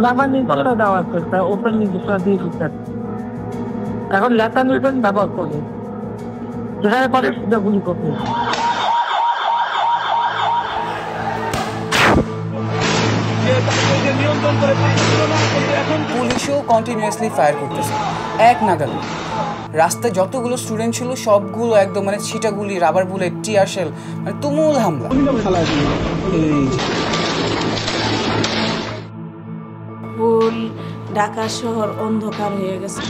Lava নির্দেশটা দেওয়া আছে, open নির্দেশটা দিয়ে দিচ্ছে। এখন লেখা নির্দেশ ব্যবহার করবে, যেখানে পরে সেটা গুলি করবে। পুলিশও কন্টিনিউয়াসলি ফায়ার করতেছে এক নাগালে। রাস্তায় যতগুলো স্টুডেন্ট ছিল সবগুলো একদম মানে ছিটাগুলি, রাবার বুলেট, টিয়ার শেল, মানে তুমুল হামলা। ফুল ঢাকা শহর অন্ধকার হয়ে গেছে।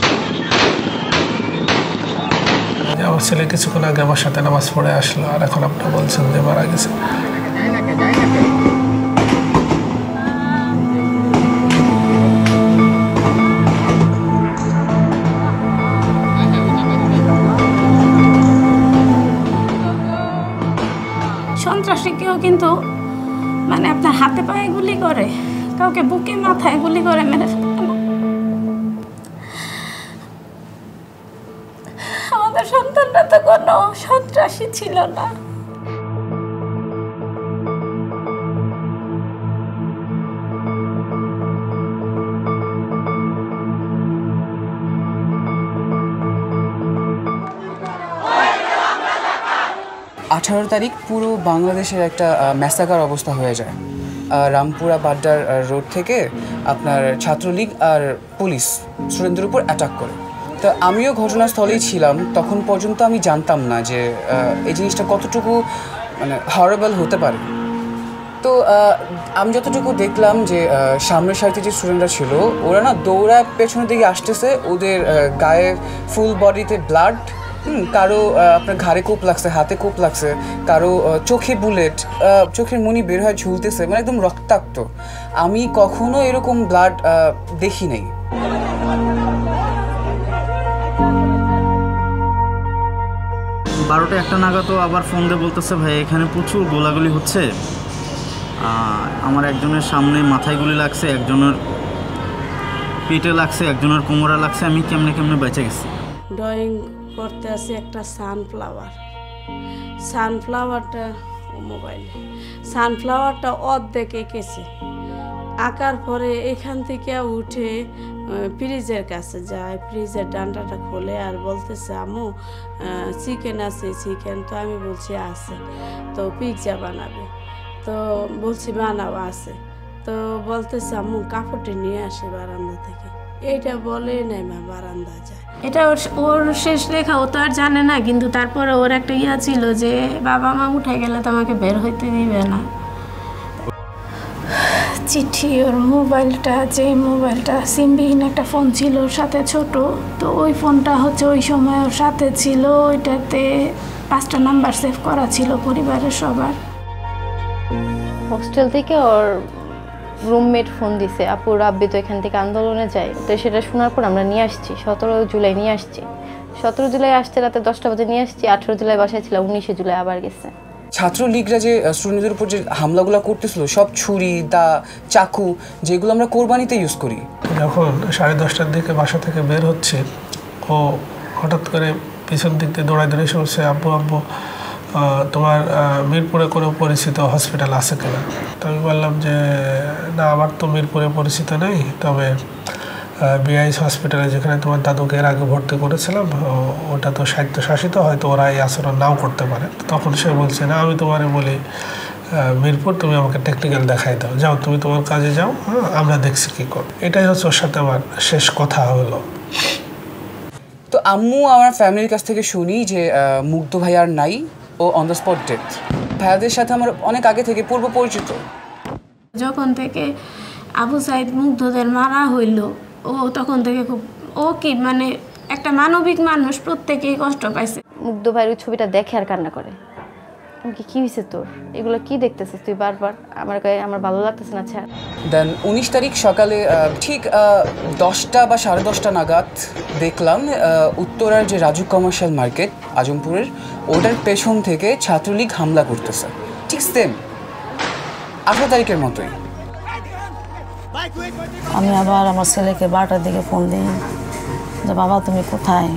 আমার ছেলে কিছুক্ষণ আগে আমার সাথে নামাজ পড়ে আসলো, আর এখন আপনি বলছেন যে মারা গেছে। সন্ত্রাসী কেউ কিন্তু মানে আপনার হাতে পায়ে গুলি করে, কাউকে বুকে মাথায় গুলি করে মেরে ফেলে। আমাদের সন্তানরা তো কোনো সন্ত্রাসী ছিল না। 18 তারিখ পুরো বাংলাদেশের একটা ম্যাসাকার অবস্থা হয়ে যায়। রামপুরা বাড্ডার রোড থেকে আপনার ছাত্রলীগ আর পুলিশ স্টুডেন্টদের উপর অ্যাটাক করে। তো আমিও ঘটনাস্থলেই ছিলাম, তখন পর্যন্ত আমি জানতাম না যে এই জিনিসটা কতটুকু মানে হরেবল হতে পারে। তো আমি যতটুকু দেখলাম যে সামনের সারিতে যে স্টুডেন্টরা ছিল ওরা না দৌড়ায় পেছনের দিকে আসতেছে, ওদের গায়ে ফুল বডিতে ব্লাড, কারো আপনার ঘাড়ে কোপ লাগছে, হাতে কোপ লাগছে, কারো চোখে বুলেট, চোখের মনি বের হয়ে ঝুলতেছে, মানে একদম রক্তাক্ত। আমি কখনো এরকম ব্লাড দেখি নাই। 12টা 1টা নাগাদও আবার ফোন দিয়ে বলতেছে ভাই এখানে প্রচুর গোলাগুলি হচ্ছে, আমার একজনের সামনে মাথায় গুলি লাগছে, একজনের পেটে লাগছে, একজনের কোমরে লাগছে, আমি কেমনে কেমনে বেঁচে গেছি। ড্রয়িং করতে আছে একটা সানফ্লাওয়ারটা মোবাইলে সানফ্লাওয়ারটা অর্ধেক এঁকেছে। আঁকার পরে এখান থেকে উঠে ফ্রিজের কাছে যায়, ফ্রিজের ডান্ডাটা খোলে আর বলতেছে আম্মু চিকেন আছে চিকেন। তো আমি বলছি আছে, তো পিৎজা বানাবে, তো বলছি বানাও আছে। তো বলতেছে আম্মু কাপড়টি নিয়ে আসে বারান্দা থেকে। এইটা বলে নাই মা বারান্দা যায়। এটা ওর শেষ লেখা, ও তো আর জানে না, কিন্তু তারপরে ওর একটা ইয়া ছিল যে বাবা মা উঠে গেলে তো আমাকে বের হইতে দিবে না। চিঠি, ওর মোবাইলটা, যে মোবাইলটা সিমবিহীন একটা ফোন ছিল ওর সাথে ছোট, তো ওই ফোনটা হচ্ছে ওই সময় ওর সাথে ছিল, ওইটাতে 5টা নাম্বার সেভ করা ছিল পরিবারের সবার। হোস্টেল থেকে ওর রুমমেট ফোন দিছে, আপু রাব্বি তো এখান থেকে আন্দোলনে যায়। তো সেটা শোনার পর আমরা নিয়ে আসছি, 17 জুলাই নিয়ে আসছি। 17 জুলাই আসতে রাতে 10টা বাজে নিয়ে আসছি, 18 জুলাই বাসায় ছিলাম, 19 জুলাই আবার গেছে। ছাত্রলীগরা যে স্টুডেন্টদের উপর যে হামলাগুলো করতেছিল সব ছুরি, দা, চাকু, যেগুলো আমরা কোরবানিতে ইউজ করি। যখন 10:30টার দিকে বাসা থেকে বের হচ্ছে, ও হঠাৎ করে পিছন দিক দিয়ে দৌড়ায় দৌড়ে শুনছে আব্বু আব্বু তোমার মিরপুরে কোনো পরিচিত হসপিটাল আছে কিনা। তো আমি বললাম যে না, আমার তো মিরপুরে পরিচিত নেই, তবে বিআইএস হসপিটালে যেখানে তোমার দাদুকে এর আগে ভর্তি করেছিলাম ওটা তো স্বায়ত্তশাসিত, হয়তো ওরা এই আচরণ নাও করতে পারে। তখন সে বলছে না, আমি তোমারে বলি মিরপুর, তুমি আমাকে টেকনিক্যাল দেখাই দাও, যাও তুমি তোমার কাজে যাও, আমরা দেখছি কী করো। এটাই হচ্ছে ওর সাথে আমার শেষ কথা হলো। তো আম্মু আমার ফ্যামিলির কাছ থেকে শুনি যে মুগ্ধ ভাই আর নাই, ও অন দ্য স্পট ডেথ। ভাইয়াদের সাথে আমার অনেক আগে থেকে পূর্ব পরিচিত। যখন থেকে আবু সাইদ মুগ্ধদের মারা হইল, ও তখন থেকে খুব, ও কি মানে একটা মানবিক মানুষ, প্রত্যেকেই কষ্ট পাইছে। মুগ্ধ ভাইয়ের ওই ছবিটা দেখে আর কান্না করে, কি হয়েছে তোর, এগুলো কি দেখতেছিস তুই বারবার, আমার ভালো লাগতেছে না ছাড়। দেন 19 তারিখ সকালে ঠিক 10টা বা 10:30 নাগাদ দেখলাম উত্তরার যে রাজু কমার্শিয়াল মার্কেট আজমপুরের, ওটার পেছন থেকে ছাত্রলীগ হামলা করতেছে, ঠিক সেম 18 তারিখের মতোই। আমি আবার আমার ছেলেকে 12টার দিকে ফোন দিই যে বাবা তুমি কোথায়,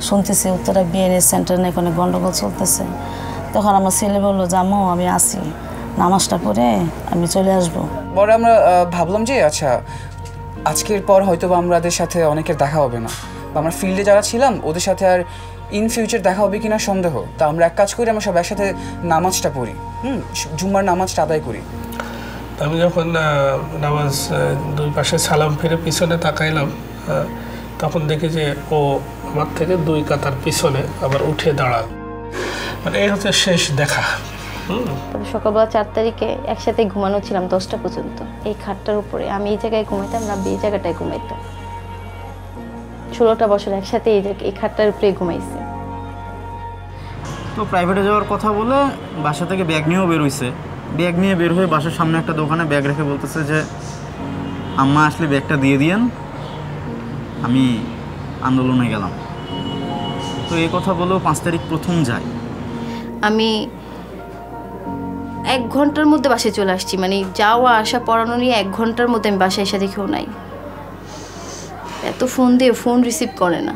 শুনতেছি উত্তরা বিএনএস সেন্টার না, এখানে গন্ডগোল চলতেছে। তখন আমার ছেলে বললো যে আম্মু আমি আসি। নামাজটা পড়ে আমি চলে আসবো। পরে আমরা ভাবলাম যে আচ্ছা আজকের পর হয়তো বা আমাদের সাথে অনেকের দেখা হবে না, বা আমরা ফিল্ডে যারা ছিলাম ওদের সাথে আর ইন ফিউচার দেখা হবে কিনা সন্দেহ। তা আমরা এক কাজ করি, আমরা সব একসাথে নামাজটা পড়ি, জুম্মার নামাজটা আদায় করি। আমি যখন নামাজ দুই পাশে সালাম ফিরে পিছনে তাকাইলাম, তখন দেখি যে ও আমার থেকে 2 কাতার পিছনে আবার উঠে দাঁড়াল। মানে এই হচ্ছে শেষ দেখা। সকালবেলা 4 তারিখে একসাথে ঘুমানো ছিলাম 10টা পর্যন্ত এই খাটটার উপরে। আমি এই জায়গায় ঘুমাইতাম, রাব্বি এই জায়গাটায় ঘুমাইতাম। 16টা বছর একসাথে এই খাটটার উপরে ঘুমাইছি। তো প্রাইভেটে যাওয়ার কথা বলে বাসা থেকে ব্যাগ নিয়েও বের হয়েছে। ব্যাগ নিয়ে বের হয়ে বাসার সামনে একটা দোকানে ব্যাগ রেখে বলতেছে যে আম্মা আসলে ব্যাগটা দিয়ে দিয়েন, আমি আন্দোলনে গেলাম। তো এই কথা বলেও 5 তারিখ প্রথম যাই। আমি 1 ঘন্টার মধ্যে বাসায় চলে আসছি, মানে যাওয়া আসা পড়ানো নিয়ে 1 ঘন্টার মধ্যে আমি বাসায় এসে দেখেও নাই। এত ফোন দিয়ে ফোন রিসিভ করে না।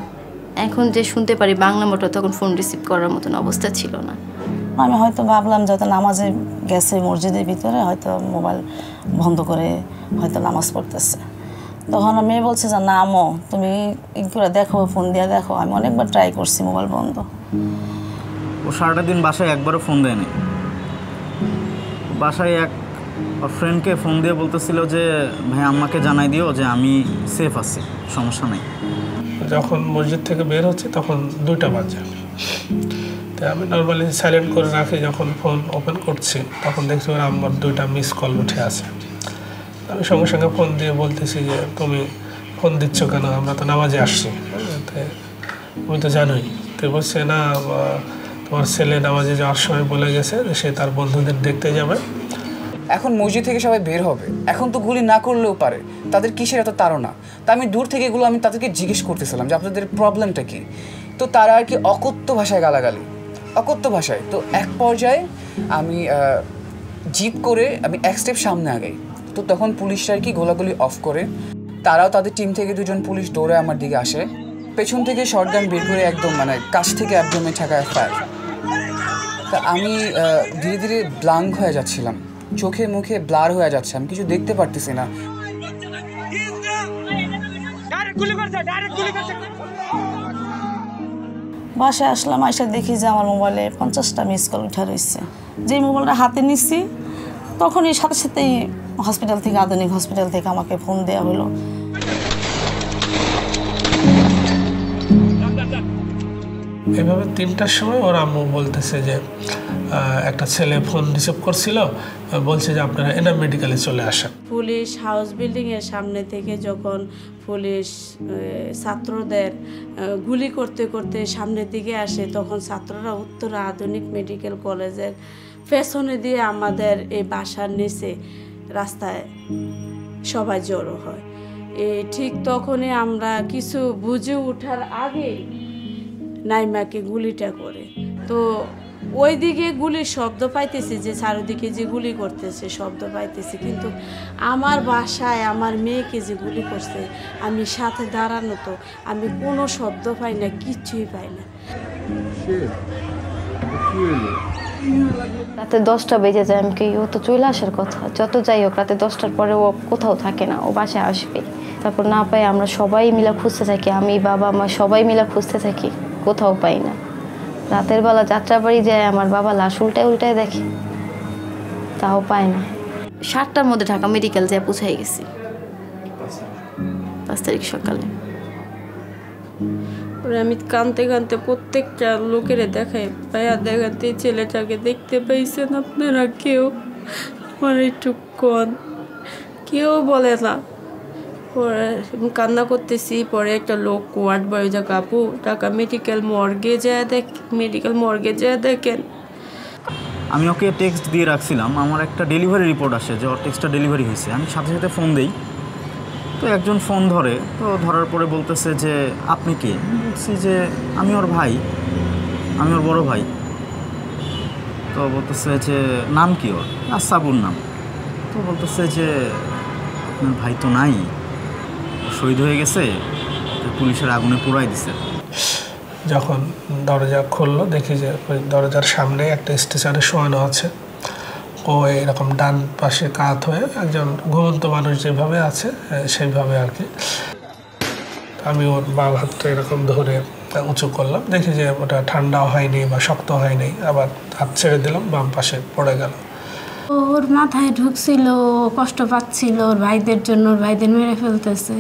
এখন যে শুনতে পারি বাংলা মোটর, তখন ফোন রিসিভ করার মতন অবস্থা ছিল না। আমি হয়তো ভাবলাম যত নামাজে গেছে মসজিদের ভিতরে, হয়তো মোবাইল বন্ধ করে হয়তো নামাজ পড়তেছে। তখন মেয়ে বলছে যে না আমো তুমি করে দেখো, ফোন দিয়ে দেখো। আমি অনেকবার ট্রাই করছি, মোবাইল বন্ধ। ও সারাটা দিন বাসায় একবারও ফোন দেয়নি। বাসায় এক ফ্রেন্ডকে ফোন দিয়ে বলতেছিল যে ভাই আম্মাকে জানাই দিও যে আমি সেফ আছি, সমস্যা নেই। যখন মসজিদ থেকে বের হচ্ছে তখন 2টা বাজে। তাই আমি নর্মালি সাইলেন্ট করে রাখি। যখন ফোন ওপেন করছি তখন দেখছি ওর আম্মার 2টা মিস কল উঠে আছে। আমি সঙ্গে সঙ্গে ফোন দিয়ে বলতেছি যে তুমি ফোন দিচ্ছ কেন, আমরা তো নামাজে আসছি। তুমি তো জানোই। তুই বলছে না তোমার ছেলে নামাজে যাওয়ার সময় বলে গেছে যে সে তার বন্ধুদের দেখতে যাবে। এখন মসজিদ থেকে সবাই বের হবে, এখন তো গুলি না করলেও পারে, তাদের কিসের এত তাড়না। তা আমি দূর থেকে এগুলো আমি তাদেরকে জিজ্ঞেস করতেছিলাম যে আপনাদের প্রবলেমটা কি। তো তারা আর কি অকথ্য ভাষায় গালাগালি, অকথ্য ভাষায়। তো এক পর্যায়ে আমি জিদ করে আমি 1 স্টেপ সামনে আগাই। তো তখন পুলিশরা আর কি গোলাগুলি অফ করে। তারাও তাদের টিম থেকে 2জন পুলিশ দৌড়ে আমার দিকে আসে, পেছন থেকে শটগান বের করে একদম মানে কাছ থেকে একদমই ঠেকায় ফায়ার। তা আমি ধীরে ধীরে ব্লাঙ্ক হয়ে যাচ্ছিলাম, চোখে মুখে ব্লার হয়ে যাচ্ছে, আমি কিছু দেখতে পারতেছি না। বাসায় আসলাম, এসে দেখি যে আমার মোবাইলে 50টা মিস কল উঠে রয়েছে। যেই মোবাইলটা হাতে নিচ্ছি তখনই সাথে সাথেই হসপিটাল থেকে, আধুনিক হসপিটাল থেকে আমাকে ফোন দেওয়া হলো। এভাবে 3টার সময় ওর আম্মু বলতেছে যে একটা ছেলে ফোন রিসিভ করছিল, বলছে যে আপনারা এনাম মেডিকেলে চলে আসেন। পুলিশ হাউস বিল্ডিংয়ের সামনে থেকে যখন পুলিশ ছাত্রদের গুলি করতে করতে সামনের দিকে আসে, তখন ছাত্ররা উত্তরা আধুনিক মেডিকেল কলেজের পেছনে দিয়ে আমাদের এই বাসার নিচে রাস্তায় সবাই জড়ো হয়। ঠিক তখনই আমরা কিছু বুঝে ওঠার আগেই নাইমাকে গুলিটা করে। তো ওই দিকে গুলির শব্দ পাইতেছি, যে চারিদিকে যে গুলি করতেছে শব্দ পাইতেছি, কিন্তু আমার বাসায় আমার মেয়েকে যে গুলি করছে আমি সাথে দাঁড়ানো, তো আমি কোনো শব্দ পাই না, কিচ্ছুই পাই না। রাতে 10টা বেজে যায়। আমি কি ও তো চলে আসার কথা, যত যাই হোক রাতে 10টার পরে ও কোথাও থাকে না, ও বাসায় আসবে। তারপর না পাই আমরা সবাই মিলে খুঁজতে থাকি, আমি বাবা মা সবাই মিলে খুঁজতে থাকি, কোথাও পাই না। রাতের বেলা যাত্রাবাড়ি যায় আমার বাবা লাশ উল্টায় উল্টায় দেখে, তাও পায় না। 7টার মধ্যে ঢাকা মেডিকেল যায় পৌঁছাই গেছি 5 তারিখ সকালে। পরে আমি কানতে কানতে প্রত্যেকটা লোকের দেখাই, ভাইয়া দেখাতে ছেলেটাকে দেখতে পাইছেন আপনারা কেউ, আমার একটু কন, কেউ বলে না। পরে কান্না করতেছি। পরে একটা লোক ওয়ার্ড বয় যা কাপু ঢাকা মেডিকেল মর্গে যায় দেখেন। আমি ওকে টেক্সট দিয়ে রাখছিলাম, আমার একটা ডেলিভারি রিপোর্ট আসে যে ওর টেক্সটটা ডেলিভারি হয়েছে। আমি সাথে সাথে ফোন দিই, তো একজন ফোন ধরে। তো ধরার পরে বলতেছে যে আপনি কে? বলছি যে আমি ওর ভাই, আমি ওর বড় ভাই। তো বলতেছে যে নাম কি ওর? সাবুর নাম। তো বলতেছে যে আপনার ভাই তো নাই, শহীদ হয়ে গেছে, পুলিশের আগুনে পোড়াই দিছে। যখন দরজা খুললো দেখি যে ওই দরজার সামনে একটা স্টেশনে শোয়ানো আছে। ও এরকম ডান পাশে কাত হয়ে একজন ঘুমন্ত মানুষ যেভাবে আছে সেইভাবে আর কি। আমি ওর বাম হাতটা এরকম ধরে উঁচু করলাম, দেখি যে ওটা ঠান্ডাও হয়নি বা শক্ত হয়নি, আবার হাত ছেড়ে দিলাম, বাম পাশে পড়ে গেল। ওর মাথায় ঢুকছিল, কষ্ট পাচ্ছিল ওর ভাইদের জন্য, ওর ভাইদের মেরে ফেলতেছে।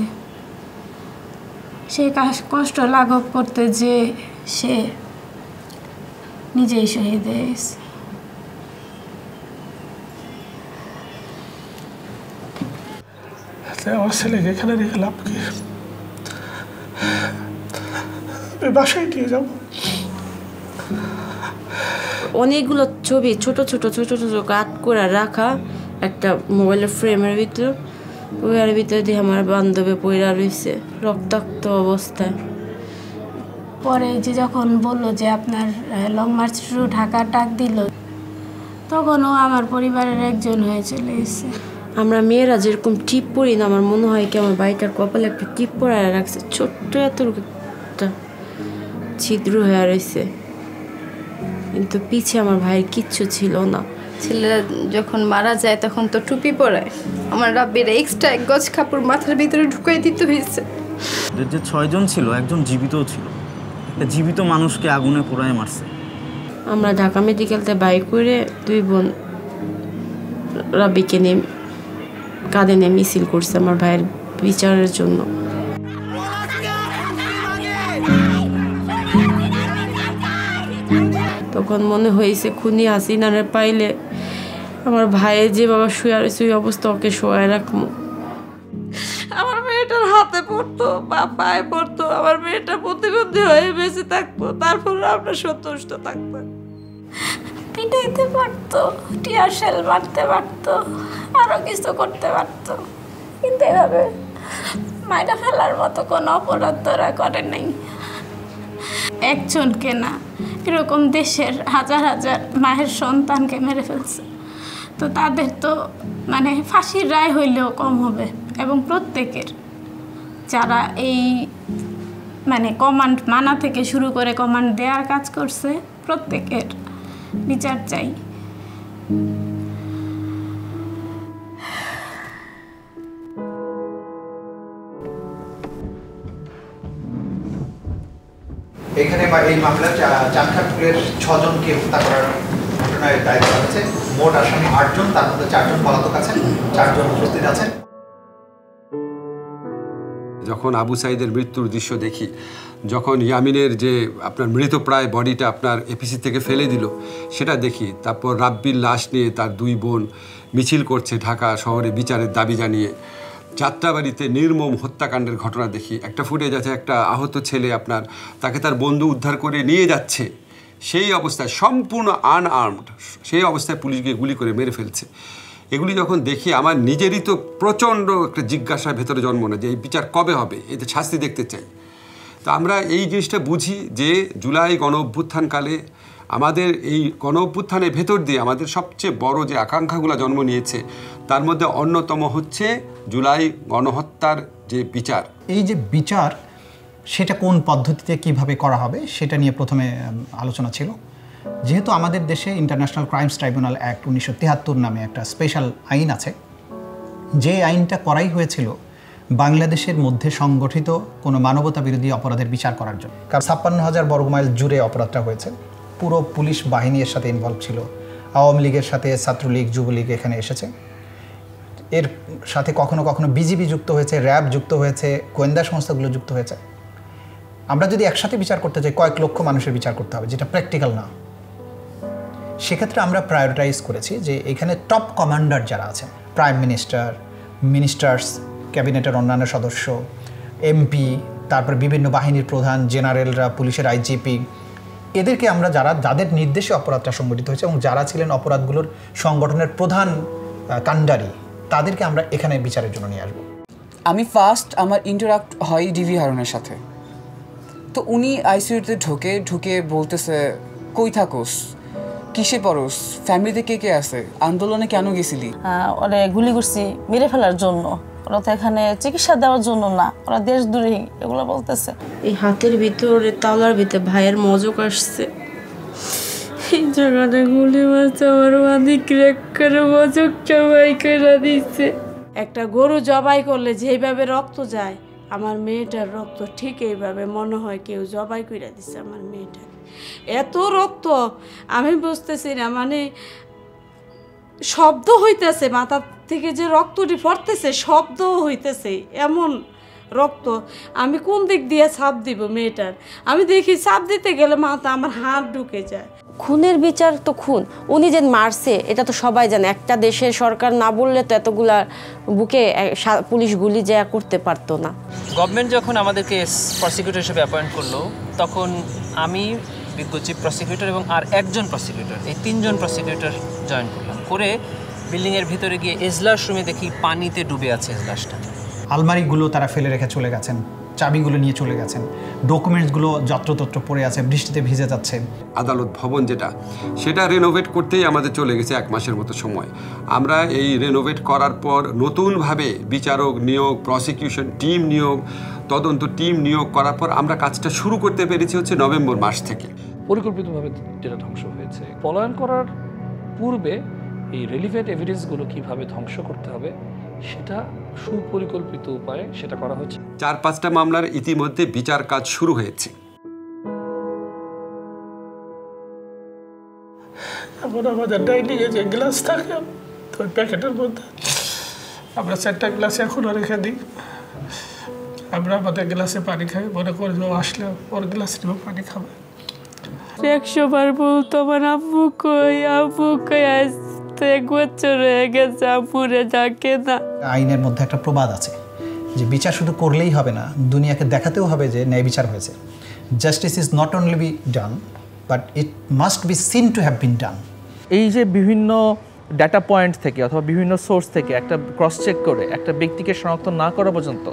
সে কষ্ট লাঘব করতে যে সে নিজেই শহীদ হয়ে গেছে। আমার ছেলেকে এখানে রেখে লাভ কি? আমি বাসায় নিয়ে যাবো। অনেকগুলো ছবি ছোট ছোট ছোট ছোট কাট করে রাখা একটা মোবাইলের ফ্রেমের ভিতর, ওয়ার ভিতরে দিয়ে আমার বান্ধবী পইরা রয়েছে রক্তাক্ত অবস্থায়। পরে যে যখন বললো যে আপনার লং মার্চ টু ঢাকা ডাক দিল, তখন ও আমার পরিবারের একজন হয়ে চলে এসেছে। আমরা মেয়েরা যেরকম টিপ পরি না, আমার মনে হয় কি আমার ভাইটার কপালে একটা টিপ পরায় রাখছে, ছোট্ট এত একটা ছিদ্র হয়ে রয়েছে, কিন্তু পিছে আমার ভাইয়ের কিচ্ছু ছিল না। ছেলেরা যখন মারা যায় তখন তো টুপি পরায়, আমার রাব্বির এক্সট্রা এক গজ কাপড় মাথার ভিতরে ঢুকাই দিতে হয়েছে। যে 6 জন ছিল, একজন জীবিতও ছিল, একটা জীবিত মানুষকে আগুনে পোড়ায় মারছে। আমরা ঢাকা মেডিকেলতে বাইক করে 2 বোন রাব্বিকে নিয়ে কাঁধে নিয়ে মিছিল করছে আমার ভাইয়ের বিচারের জন্য। তখন মনে হয়েছে খুনি হাসিনারে পাইলে আমার ভাইয়ের যে বাবা শুয়ে রয়েছে ওই অবস্থা ওকে শোয়ায় রাখবো। আমার মেয়েটার হাতে পড়তো বা পায়ে পড়তো, আমার মেয়েটা প্রতিবন্ধী হয়ে বেঁচে থাকতো, তারপর আমরা সন্তুষ্ট থাকতাম। পিটাইতে পারতো, টিয়ার শেল মারতে পারতো, আরো কিছু করতে পারতো, কিন্তু এভাবে মাইরা ফেলার মতো কোনো অপরাধ তোরা করে নাই। একজনকে না, এরকম দেশের হাজার হাজার মায়ের সন্তানকে মেরে ফেলছে, তো তাদের তো মানে ফাঁসির রায় হইলেও কম হবে। এবং প্রত্যেকের যারা এই মানে কমান্ড মানা থেকে শুরু করে কমান্ড দেওয়ার কাজ করছে, প্রত্যেকের বিচার চাই। এখানে এই মামলায় চাঁদখাটপুরের 6 জনকে হত্যা করার ঘটনায় দায় করা হয়েছে। মোট আসামি 8 জন, তার মধ্যে 4 জন পলাতক আছেন, 4 জন উপস্থিত আছেন। যখন আবু সাইদের মৃত্যুর দৃশ্য দেখি, যখন ইয়ামিনের যে আপনার মৃতপ্রায় বডিটা আপনার এপিসি থেকে ফেলে দিল সেটা দেখি, তারপর রাব্বির লাশ নিয়ে তার 2 বোন মিছিল করছে ঢাকা শহরে বিচারের দাবি জানিয়ে, যাত্রাবাড়িতে নির্মম হত্যাকাণ্ডের ঘটনা দেখি, একটা ফুটেজ আছে একটা আহত ছেলে আপনার তাকে তার বন্ধু উদ্ধার করে নিয়ে যাচ্ছে, সেই অবস্থায় সম্পূর্ণ আনআর্মড, সেই অবস্থায় পুলিশ গিয়ে গুলি করে মেরে ফেলছে। এগুলি যখন দেখি আমার নিজেরই তো প্রচণ্ড একটা জিজ্ঞাসা ভেতরে জন্ম নেয় যে এই বিচার কবে হবে, এতে শাস্তি দেখতে চাই। তো আমরা এই জিনিসটা বুঝি যে জুলাই গণ অভ্যুত্থানকালে আমাদের এই গণ অভ্যুত্থানের ভেতর দিয়ে আমাদের সবচেয়ে বড় যে আকাঙ্ক্ষাগুলো জন্ম নিয়েছে তার মধ্যে অন্যতম হচ্ছে জুলাই গণহত্যার যে বিচার। এই যে বিচার সেটা কোন পদ্ধতিতে কিভাবে করা হবে সেটা নিয়ে প্রথমে আলোচনা ছিল। যেহেতু আমাদের দেশে ইন্টারন্যাশনাল ক্রাইমস ট্রাইব্যুনাল অ্যাক্ট 1973 নামে একটা স্পেশাল আইন আছে, যে আইনটা করাই হয়েছিল বাংলাদেশের মধ্যে সংগঠিত কোনো মানবতা বিরোধী অপরাধের বিচার করার জন্য। কারণ 56,000 বর্গমাইল জুড়ে অপরাধটা হয়েছে, পুরো পুলিশ বাহিনীর সাথে ইনভলভ ছিল, আওয়ামী লীগের সাথে ছাত্রলীগ যুবলীগ এখানে এসেছে, এর সাথে কখনো কখনো বিজিবি যুক্ত হয়েছে, র্যাব যুক্ত হয়েছে, গোয়েন্দা সংস্থাগুলো যুক্ত হয়েছে। আমরা যদি একসাথে বিচার করতে চাই কয়েক লক্ষ মানুষের বিচার করতে হবে, যেটা প্র্যাকটিক্যাল না। সেক্ষেত্রে আমরা প্রায়োরিটাইজ করেছি যে এখানে টপ কমান্ডার যারা আছেন, প্রাইম মিনিস্টার, মিনিস্টার্স, ক্যাবিনেটের অন্যান্য সদস্য, এমপি, তারপর বিভিন্ন বাহিনীর প্রধান, জেনারেলরা, পুলিশের আইজিপি, এদেরকে আমরা যাদের নির্দেশে অপরাধটা সংগঠিত হয়েছে এবং যারা ছিলেন অপরাধগুলোর সংগঠনের প্রধান কাণ্ডারি, তাদেরকে আমরা এখানে বিচারের জন্য নিয়ে আসবো। আমি ফার্স্ট আমার ইন্টারাক্ট হয় ডিভি হারুনের সাথে। তো উনি আইসিইউতে ঢুকে বলতেছে, কই থাকোস, কিসে পড়োস, ফ্যামিলিতে কে কে আছে, আন্দোলনে কেন গেছিলি? ওরা গুলি করছি মেরে ফেলার জন্য, ওরা তো এখানে চিকিৎসা দেওয়ার জন্য না, ওরা দেশদ্রোহী এগুলো বলতেছে। এই হাতের ভিতরে তাওলার ভিতরে ভাইয়ের মজক আসছে, এই জায়গাটা গুলি মারছে, আমার মাদি ক্র্যাক করে মজক জবাই করে দিচ্ছে। একটা গরু জবাই করলে যেভাবে রক্ত যায়, আমার মেয়েটার রক্ত ঠিক এইভাবে মনে হয় কেউ জবাই করে দিচ্ছে আমার মেয়েটাকে। এত রক্ত আমি বুঝতেছি না, মানে শব্দ হইতেছে, মাথা থেকে যে রক্তটি পড়তেছে শব্দ হইতেছে, এমন রক্ত। আমি কোন দিক দিয়ে ছাপ দিব মেয়েটার? আমি দেখি ছাপ দিতে গেলে মাথা আমার হাত ঢুকে যায়। খুনের বিচার তো খুন, উনি যে মারছে এটা তো সবাই জানে। একটা দেশের সরকার না বললে তো এতগুলা বুকে পুলিশ গুলি যা করতে পারতো না। গভর্নমেন্ট যখন আমাদেরকে প্রসিকিউটর হিসেবে অ্যাপয়েন্ট করলো, তখন আমি বিজ্ঞ চিফ প্রসিকিউটর এবং আর একজন প্রসিকিউটর, এই 3 জন প্রসিকিউটর জয়েন করলাম। করে বিল্ডিংয়ের ভিতরে গিয়ে এজলাস রুমে দেখি পানিতে ডুবে আছে এজলাসটা। আলমারিগুলো তারা ফেলে রেখে চলে গেছেন, চাবিগুলো নিয়ে চলে গেছেন, ডকুমেন্টসগুলো যত্রতত্র পড়ে আছে, বৃষ্টিতে ভিজে যাচ্ছে। আদালত ভবন সেটা রেনোভেট করতেই আমাদের চলে গেছে 1 মাসের মতো সময়। আমরা এই রেনোভেট করার পর নতুনভাবে বিচারক নিয়োগ, প্রসিকিউশন টিম নিয়োগ, তদন্ত টিম নিয়োগ করার পর আমরা কাজটা শুরু করতে পেরেছি হচ্ছে নভেম্বর মাস থেকে। পরিকল্পিতভাবে যেটা ধ্বংস হয়েছে, পলায়ন করার পূর্বে এই রেলিভেন্ট এভিডেন্সগুলো কিভাবে ধ্বংস করতে হবে সেটা সুপরিকল্পিত উপায়ে সেটা করা হচ্ছে। 4-5টা মামলার ইতিমধ্যে বিচার কাজ শুরু হয়েছে। এখন আমাদের ডাইনিংয়ে যে গ্লাস থাকে ওই প্যাকেটের মধ্যে আমরা 4টা গ্লাসে এখনও রেখে দিই। আমরা আমাদের গ্লাসে পানি খাই, মনে করি আসলে ওর গ্লাস নিয়েও পানি খাবে। 100 বার বলতো আমার আব্বু কই আসতে 1 বছর হয়ে গেছে, আব্বুরে ডাকে না। আইনের মধ্যে একটা প্রবাদ আছে যে বিচার শুধু করলেই হবে না, দুনিয়াকে দেখাতেও হবে যে ন্যায় বিচার হয়েছে। Justice is not only be done but it must be seen to have been done. এই যে বিভিন্ন ডাটা পয়েন্ট থেকে অথবা বিভিন্ন সোর্স থেকে একটা ক্রস চেক করে একটা ব্যক্তিকে শনাক্ত না করা পর্যন্ত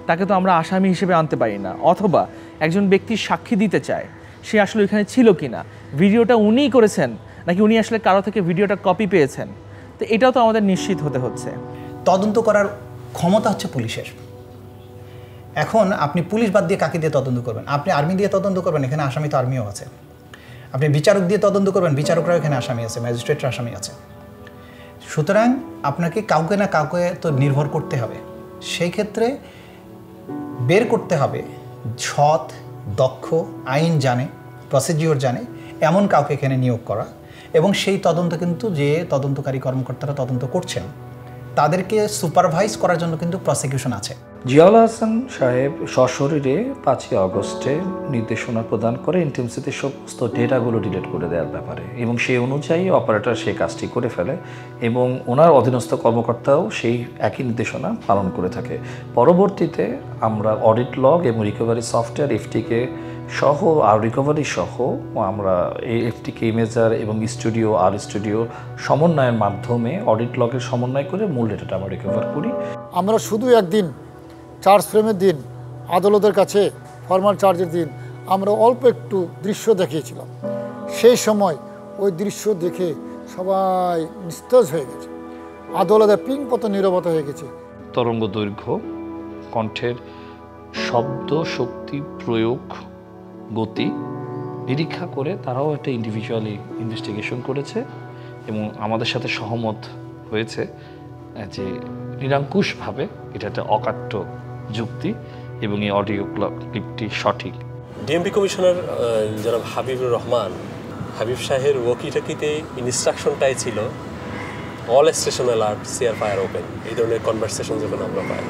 তাকে তো আমরা আসামি হিসেবে আনতে পারি না। অথবা একজন ব্যক্তি সাক্ষী দিতে চায়, সে আসলে ওইখানে ছিল কিনা, ভিডিওটা উনিই করেছেন নাকি উনি আসলে কারো থেকে ভিডিওটা কপি পেয়েছেন, তো এটাও তো আমাদের নিশ্চিত হতে হচ্ছে। তদন্ত করার ক্ষমতা হচ্ছে পুলিশের। এখন আপনি পুলিশ বাদ দিয়ে কাকে দিয়ে তদন্ত করবেন? আপনি আর্মি দিয়ে তদন্ত করবেন, এখানে আসামি তো আর্মিও আছে। আপনি বিচারক দিয়ে তদন্ত করবেন, বিচারকরাও এখানে আসামি আছে, ম্যাজিস্ট্রেটরা আসামি আছে। সুতরাং আপনাকে কাউকে না কাউকে তো নির্ভর করতে হবে। সেই ক্ষেত্রে বের করতে হবে সৎ, দক্ষ, আইন জানে, প্রসিডিওর জানে এমন কাউকে এখানে নিয়োগ করা, এবং সেই তদন্ত কিন্তু যে তদন্তকারী কর্মকর্তারা তদন্ত করছেন তাদেরকে সুপারভাইজ করার জন্য কিন্তু প্রসিকিউশন আছে। জিয়াউল হাসান সাহেব সশরীরে 5ই আগস্টে নির্দেশনা প্রদান করে ইন্টেন্সিতে সমস্ত ডেটাগুলো ডিলিট করে দেওয়ার ব্যাপারে, এবং সেই অনুযায়ী অপারেটর সেই কাজটি করে ফেলে এবং ওনার অধীনস্থ কর্মকর্তাও সেই একই নির্দেশনা পালন করে থাকে। পরবর্তীতে আমরা অডিট লগ এবং রিকভারি সফটওয়্যার এফটিকে সহ আর রিকভারি সহ আমরা এই এফটিকে ইমেজার এবং স্টুডিও আর স্টুডিও সমন্বয়ের মাধ্যমে অডিট লগের সমন্বয় করে মূল ডেটাটা আমরা রিকভার করি। আমরা শুধু একদিন চার্জ ফ্রেমের দিন, আদালতের কাছে ফরমাল চার্জের দিন আমরা অল্প একটু দৃশ্য দেখিয়েছিলাম। সেই সময় ওই দৃশ্য দেখে সবাই নিস্তেজ হয়ে গেছে, আদালতের পিংপত নীরবতা হয়ে গেছে। তরঙ্গ দৈর্ঘ্য, কণ্ঠের শব্দ, শক্তি প্রয়োগ, গতি নিরীক্ষা করে তারাও একটা ইন্ডিভিজুয়ালি ইনভেস্টিগেশন করেছে এবং আমাদের সাথে সহমত হয়েছে যে নিরঙ্কুশভাবে এটা একটা অকাট্য যুক্তি এবং এই অডিও ক্লিপটি সঠিক। ডিএমপি কমিশনার যারা হাবিবুর রহমান, হাবিব শাহের ওয়াকিটাকিতে ইনস্ট্রাকশনটাই ছিল all station alert, CR fire open. এই ধরনের কনভারসেশন যখন আমরা পাই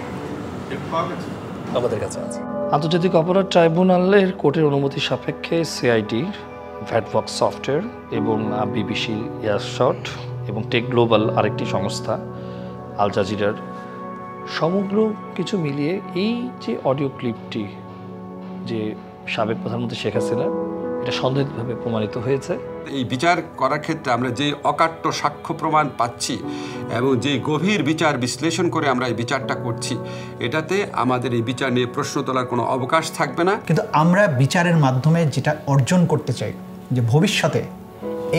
আমাদের কাছে আছে। আন্তর্জাতিক অপরাধ ট্রাইব্যুনালের কোর্টের অনুমতি সাপেক্ষে সিআইডি, ভ্যাটবক্স সফটওয়্যার এবং বিবিসি এয়ারশট এবং টেক গ্লোবাল আরেকটি সংস্থা, আল জাজিরার সমগ্র কিছু মিলিয়ে এই যে অডিও ক্লিপটি যে সাবেক প্রধানমন্ত্রী শেখ হাসিনা, এটা সন্দেহিতভাবে প্রমাণিত হয়েছে। এই বিচার করার ক্ষেত্রে আমরা যে অকাট্য সাক্ষ্য প্রমাণ পাচ্ছি এবং যে গভীর বিচার বিশ্লেষণ করে আমরা এই বিচারটা করছি, এটাতে আমাদের এই বিচার নিয়ে প্রশ্ন তোলার কোনো অবকাশ থাকবে না। কিন্তু আমরা বিচারের মাধ্যমে যেটা অর্জন করতে চাই যে ভবিষ্যতে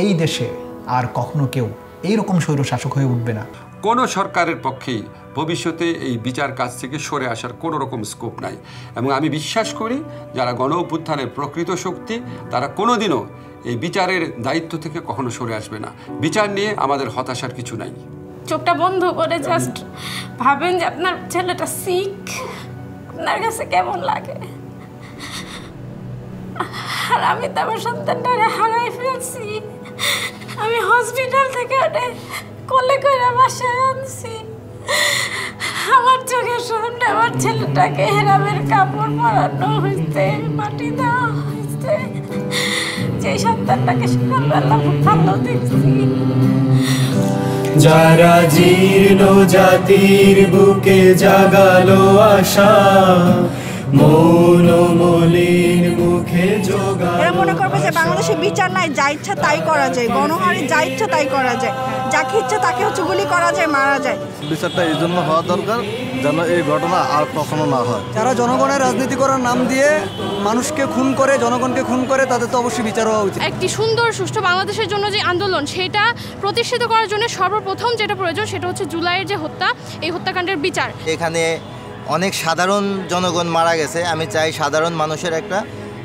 এই দেশে আর কখনো কেউ এইরকম স্বৈরশাসক হয়ে উঠবে না। কোনো সরকারের পক্ষেই ভবিষ্যতে এই বিচার কাজ থেকে সরে আসার কোনো রকম স্কোপ নাই। এবং আমি বিশ্বাস করি যারা গণ অভ্যুত্থানের প্রকৃত শক্তি তারা কোনোদিনও এই বিচারের দায়িত্ব থেকে কখনো সরে আসবে না। বিচার নিয়ে আমাদের হতাশার কিছু নাই। চোখটা বন্ধ করে জাস্ট ভাবেন যে আপনার ছেলেটা সিক, আপনার কাছে কেমন লাগে। আর আমি তো আমার সন্তানটারে হারাই ফেলছি। আমি হসপিটাল থেকে ওটা কোলে করে বাসায় আনছি। আমার চোখের সামনে আমার ছেলেটাকে হেরামের কাপড় পরানো হয়েছে, মাটি দেওয়া হয়েছে। যে সন্তানটাকে সকালবেলা ভালো দেখছি। যারা জীর্ণ জাতির বুকে জাগালো আশা, মৌন মলিন মুখে যোগালো। এরা মনে করবে যে বাংলাদেশে বিচার নাই, যা ইচ্ছা তাই করা যায়, গণহারে যা ইচ্ছা তাই করা যায়, যাকে ইচ্ছা তাকে গুলি করা যায়, মারা যায়। বিচারটা এই জন্য হওয়া দরকার যেন এই ঘটনা আর কখনো না হয়। যারা জনগণের রাজনীতি করার নাম দিয়ে মানুষকে খুন করে, জনগণকে খুন করে, তাদের তো অবশ্যই বিচার হওয়া উচিত। একটি সুন্দর সুষ্ঠু বাংলাদেশের জন্য যে আন্দোলন, সেটা প্রতিষ্ঠিত করার জন্য সর্বপ্রথম যেটা প্রয়োজন সেটা হচ্ছে জুলাইয়ের যে হত্যা, এই হত্যাকাণ্ডের বিচার। এখানে অনেক সাধারণ জনগণ মারা গেছে, আমি চাই সাধারণ মানুষের একটা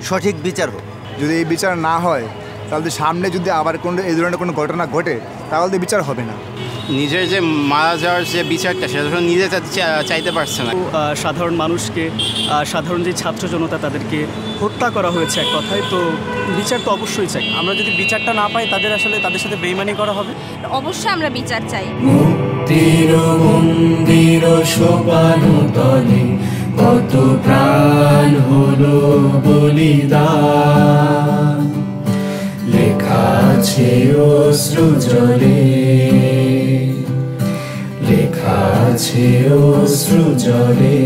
সঠিক বিচার হোক। যদি এই বিচার না হয় তাহলে সামনে যদি আবার কোনো এই ধরনের কোনো ঘটনা ঘটে তাহলে বিচার হবে না। নিজের যে মারা যাওয়ার যে বিচারটা সেটা যখন নিজে চাইতে পারছে না। সাধারণ মানুষকে, সাধারণ যে ছাত্র জনতা তাদেরকে হত্যা করা হয়েছে এক কথায়, তো বিচার তো অবশ্যই চাই। আমরা যদি বিচারটা না পাই তাদের আসলে তাদের সাথে বেইমানি করা হবে। অবশ্যই আমরা বিচার চাই। মুক্তির মন্দির সোপানো তলে কত প্রাণ হলো বলিদান, লেখা আছে অশ্রু জলে, লেখা আছে অশ্রু জলে।